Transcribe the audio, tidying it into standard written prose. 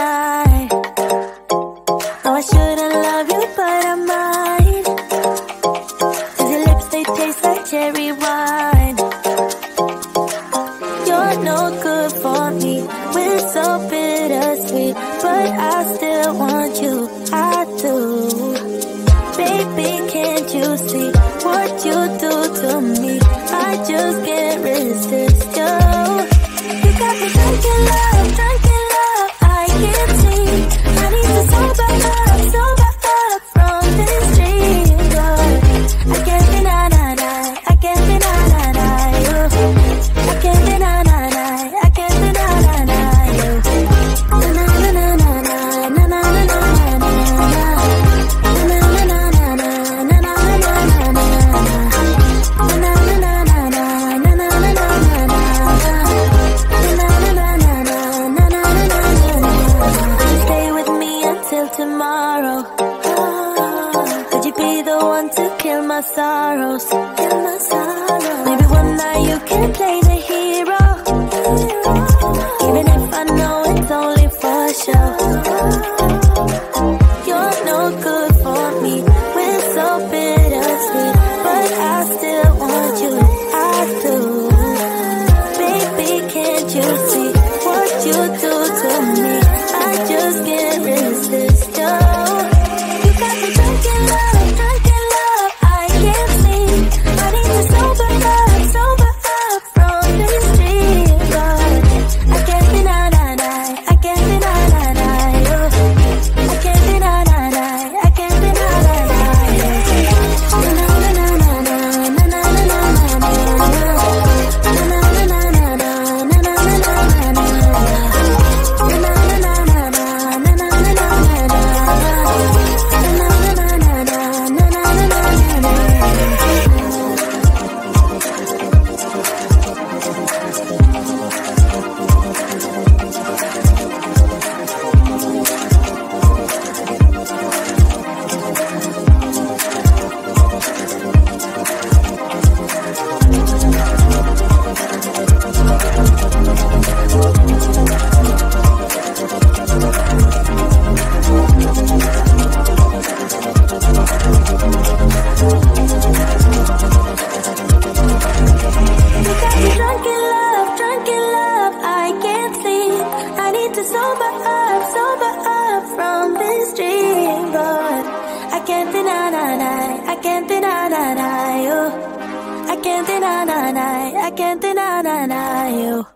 night. No, I shouldn't love you, but I might. 'Cause your lips, they taste like cherry wine. You're no good for me, we're so bittersweet, but I still want you, I do. Baby, can't you see what you do to me? I just can't resist you. You got me drunk in love, I can't see. I need to sober up from this dream, but I can't deny, I can't deny you. I can't deny, I can't deny you. Na na na na na na na na na na Stay with me until tomorrow. Could you be the one to kill my sorrows? Maybe one night you can play the hero, even if I know it's only for show. You're no good for me, we're so bittersweet, but I still want you, I do. Baby, can't you see what you do to me? I just can't resist you. You got me drunk in love, I can't sleep. I need to sober up from this dream, but I can't deny, I can't deny you. I can't deny, I can't deny you. Na na na na na na na na na na drunk in love, I can't sleep. I need to sober up from this dream, but I can't deny, I can't deny you. I can't deny, I can't deny you.